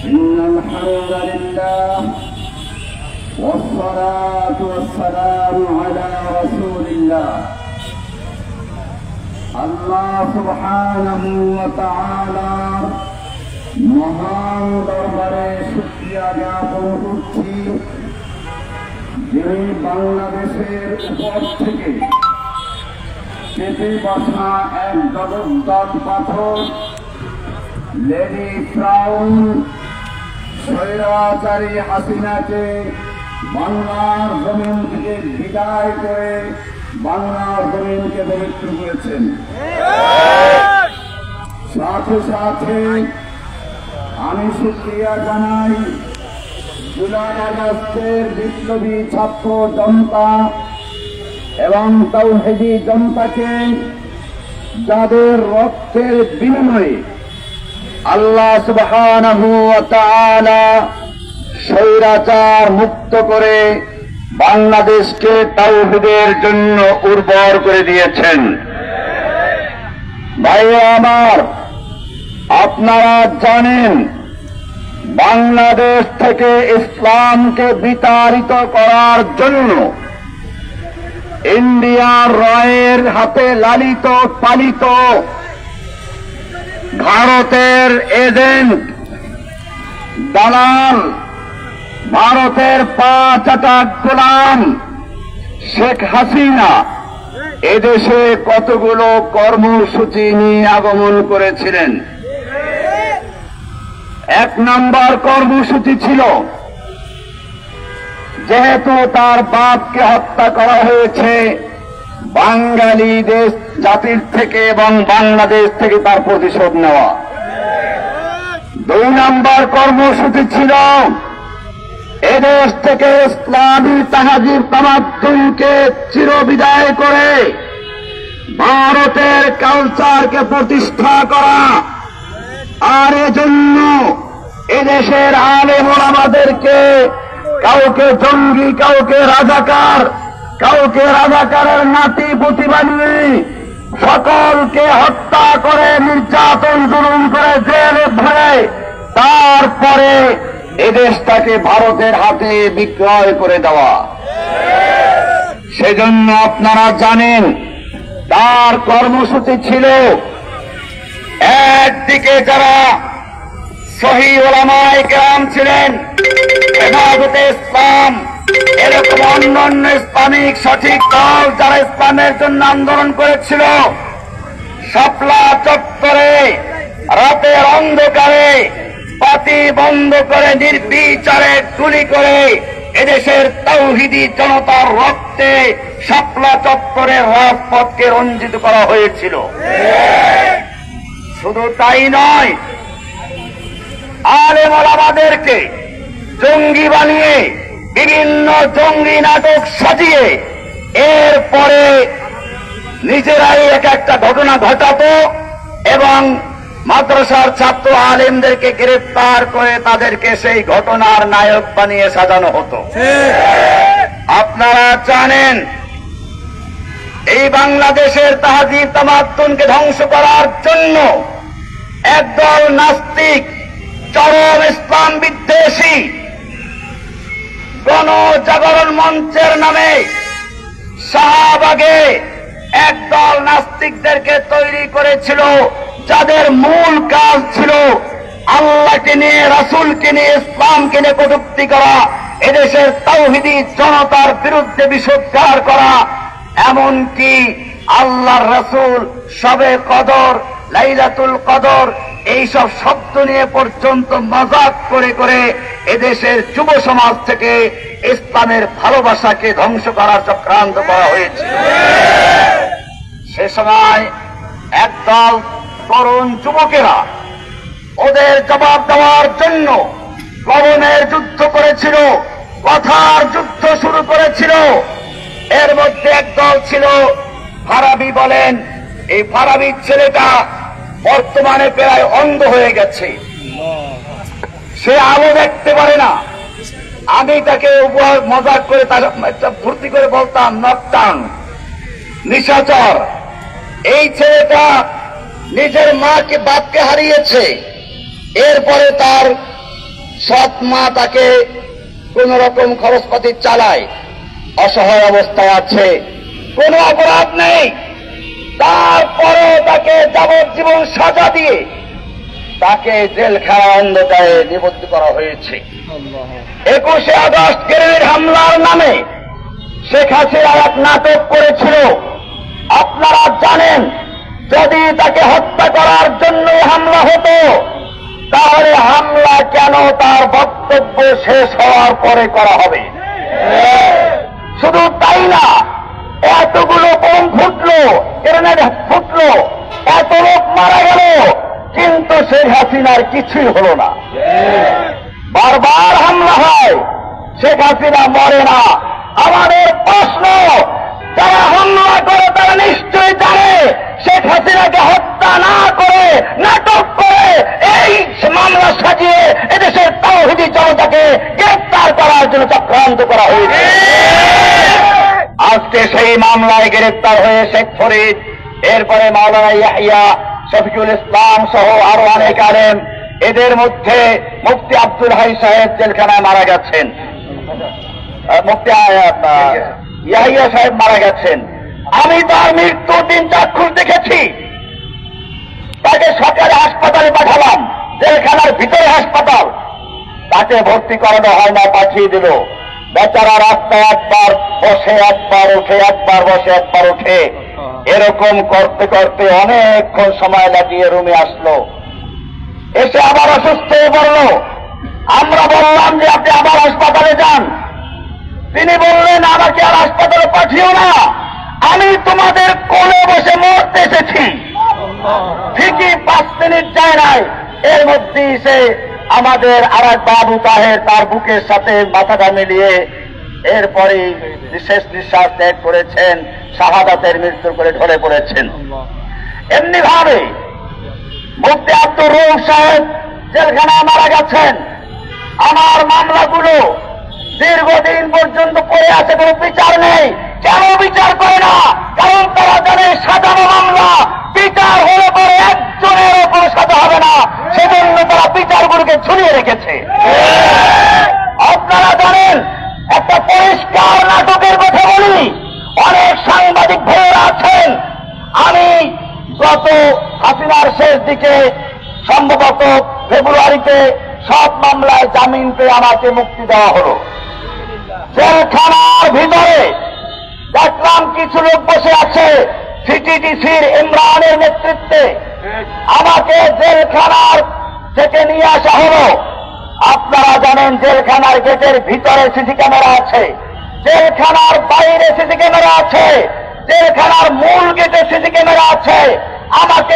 إن الحمد لله والصلاة والسلام على رسول الله আল্লাহ সুবহানাহু ওয়া তাআলা মহান দরবারে শুকরিয়া জ্ঞাপন করছি, যিনি বাংলাদেশের উপর থেকে চেপে বসা এক জগদ্দল পাথর লেডি ফ্রাউন স্বৈরাচারী হাসিনাকে বাংলার জমিন থেকে বিদায় করে বাংলার জমিনকে পবিত্র করেছেন। সাথে সাথে আমি শুকরিয়া জানাই জুলাই আগস্টের বিপ্লবী ছাত্র জনতা এবং তাওহীদি জনতাকে, যাদের রক্তের বিনিময়ে আল্লাহ সুবহানাহু ওয়া তাআলা স্বৈরাচার মুক্ত করে বাংলাদেশকে তাওহীদের জন্য উর্বর করে দিয়েছেন। ভাইরা আমার, আপনারা জানেন বাংলাদেশ থেকে ইসলামকে বিতাড়িত করার জন্য ইন্ডিয়ার রয়ের হাতে লালিত পালিত ভারতের এজেন্ট দালাল, ভারতের পা চাটা গোলাম শেখ হাসিনা এদেশে কতগুলো কর্মসূচি নিয়ে আগমন করেছিলেন। এক নম্বর কর্মসূচি ছিল, যেহেতু তার বাপকে হত্যা করা হয়েছে, বাঙালি দেশ জাতির থেকে এবং বাংলাদেশ থেকে তার প্রতিশোধ নেওয়া। দুই নম্বর কর্মসূচি ছিল এদেশ থেকে ইসলামী তাহাজিব তামাদ্দুনকে চিরবিদায় করে ভারতের কালচারকে প্রতিষ্ঠা করা। আর এজন্য এদেশের আলেম ওলামাদেরকে কাউকে জঙ্গি, কাউকে রাজাকার, কাউকে রাজাকারের নাতি পুতি বানিয়ে সকলকে হত্যা করে নির্যাতন জুলুম করে জেলে ভরে তারপরে এদেশটাকে ভারতের হাতে বিক্রয় করে দেওয়া। সেজন্য আপনারা জানেন তার কর্মসূচি ছিল, একদিকে যারা সহি উলামায়ে কেরাম ছিলেন, হেফাজতে ইসলাম, এরকম অন্যান্য ইসলামিক সঠিক দল যারা ইসলামের জন্য আন্দোলন করেছিল, শাপলা চত্বরে রাতের অন্ধকারে বাতি বন্ধ করে নির্বিচারে গুলি করে এদেশের তাওহীদি জনতার রক্তে শাপলা চত্বরের রাজপথকে রঞ্জিত করা হয়েছিল। শুধু তাই নয়, আলেম ওলামাদেরকে জঙ্গি বানিয়ে বিভিন্ন জঙ্গি নাটক সাজিয়ে এরপরে নিজেরাই এক একটা ঘটনা ঘটাতো এবং মাদ্রাসার ছাত্র আলেমদেরকে গ্রেফতার করে তাদেরকে সেই ঘটনার নায়ক বানিয়ে সাজানো হতো। আপনারা জানেন এই বাংলাদেশের তাহাজিব তামাদ্দুনকে ধ্বংস করার জন্য একদল নাস্তিক, চরম ইসলাম বিদ্বেষী গণজাগরণ মঞ্চের নামে শাহবাগে একদল নাস্তিকদেরকে তৈরি করেছিল, যাদের মূল কাজ ছিল আল্লাহকে নিয়ে, রাসূলকে নিয়ে, ইসলামকে নিয়ে কটূক্তি করা, এদেশের তাওহীদি জনতার বিরুদ্ধে বিষোদ্গার করা, এমনকি আল্লাহর রাসূল শবে কদর, লাইলাতুল কদর এইসব শব্দ নিয়ে পর্যন্ত মজাক করে করে এদেশের যুব সমাজ থেকে ইসলামের ভালোবাসাকে ধ্বংস করার চক্রান্ত করা হয়েছে। সে সময় একদল তরুণ যুবকেরা ওদের জবাব দেওয়ার জন্য কলমের যুদ্ধ করেছিল, কথার যুদ্ধ শুরু করেছিল। এর মধ্যে একদল ছিল ফারাবি বলেন, এই ফারাবির ছেলেটা বর্তমানে প্রায় অন্ধ হয়ে গেছে, সে আলো দেখতে পারে না। আমি তাকে মজাক করে ভর্তি করে বলতাম নকটান, নিশাচর। এই ছেলেটা নিজের মাকে বাপকে হারিয়েছে, এরপরে তার সৎ মা তাকে কোন রকম খরচপাতি চালায়, অসহায় অবস্থায় আছে, কোনো অপরাধ নেই, তারপরে তাকে যাবজ্জীবন সাজা দিয়ে তাকে জেলখানা অন্ধকারে নিবদ্ধ করা হয়েছে। 21শে আগস্ট গ্রেনেড হামলার নামে শেখ হাসিনা এক নাটক করেছিল। আপনারা জানেন, যদি তাকে হত্যা করার জন্য হামলা হতো, তাহলে হামলা কেন তার বক্তব্য শেষ হওয়ার পরে করা হবে? শুধু তাই না, এতগুলো বোম ফুটলো, গ্রেনেড ফুটলো, এত লোক মারা গেল, কিন্তু শেখ হাসিনার কিছুই হলো না। বারবার হামলা হয়, শেখ হাসিনা মরে না। আমাদের প্রশ্ন, যারা হামলা করে তারা নিশ্চয়ই জানে শেখ হাসিনাকে হত্যা না করে, নাটক করে এই মামলা সাজিয়ে এদেশের তাওহীদি জনতাকে গ্রেফতার করার জন্য চক্রান্ত করা হয়েছে। আজকে সেই মামলায় গ্রেফতার হয়ে শেখ ফরিদ, এরপরে মাওলানা ইয়াহিয়া, শফিকুল ইসলাম সহ আরো অনেক আলেম, এদের মধ্যে মুফতি আব্দুল হাই সাহেব জেলখানায় মারা গেছেন, মুফতি ইয়াহিয়া সাহেব মারা গেছেন। আমি তার মৃত্যুর দিন চাক্ষুষ দেখেছি। তাকে সরকারি হাসপাতালে পাঠালাম, জেলখানার ভিতরে হাসপাতাল, তাকে ভর্তি করানো হয় না, পাঠিয়ে দিল। বেচারা রাস্তায় একবার বসে, একবার উঠে, একবার বসে, একবার উঠে, এরকম করতে করতে অনেকক্ষণ সময় লাগিয়ে রুমে আসলো। এসে আবার অসুস্থ হয়ে পড়ল। আমরা বললাম যে আপনি আবার হাসপাতালে যান। তিনি বললেন, আমাকে আর হাসপাতালে পাঠিও না, আমি তোমাদের কোলে বসে মরতে এসেছি। ঠিকই 5 মিনিট যায় নাই, এর মধ্যেই সে আমাদের আর এক বাবু তাহের তার বুকের সাথে মাথাটা মিলিয়ে এরপরে শেষ নিঃশ্বাস ত্যাগ করেছেন, শাহাদাতের মৃত্যু করে ঢলে পড়েছেন। এমনি ভাবে মুফতি আব্দুর রউফ সাহেব জেলখানায় মারা গেছেন। আমার মামলাগুলো দীর্ঘদিন পর্যন্ত পড়ে আছে, কোনো বিচার নেই। কেন বিচার করে না? কারণ তারা জানে সাজানো মামলা, বিচার হলে পরে একজনেরও কোনো সাজা হবে না, সেজন্য তারা বিচারগুলোকে ঝুলিয়ে রেখেছে। আপনারা জানেন, একটা পরিষ্কার নাটকের কথা বলি, অনেক সাংবাদিক ভাইয়েরা আছেন। আমি গত হাসিনার শেষ দিকে সম্ভবত ফেব্রুয়ারিতে সব মামলায় জামিন পেয়ে আমাকে মুক্তি দেওয়া হলো। জেলখানার ভিতরে দেখলাম কিছু লোক বসে আছে, সিটিডিসির ইমরানের নেতৃত্বে। আমাকে জেলখানার থেকে নিয়ে আসা হলো। আপনারা জানেন, জেলখানার গেটের ভিতরে সিসি ক্যামেরা আছে, জেলখানার বাইরে সিসি ক্যামেরা আছে, জেলখানার মূল গেটে সিসি ক্যামেরা আছে। আমাকে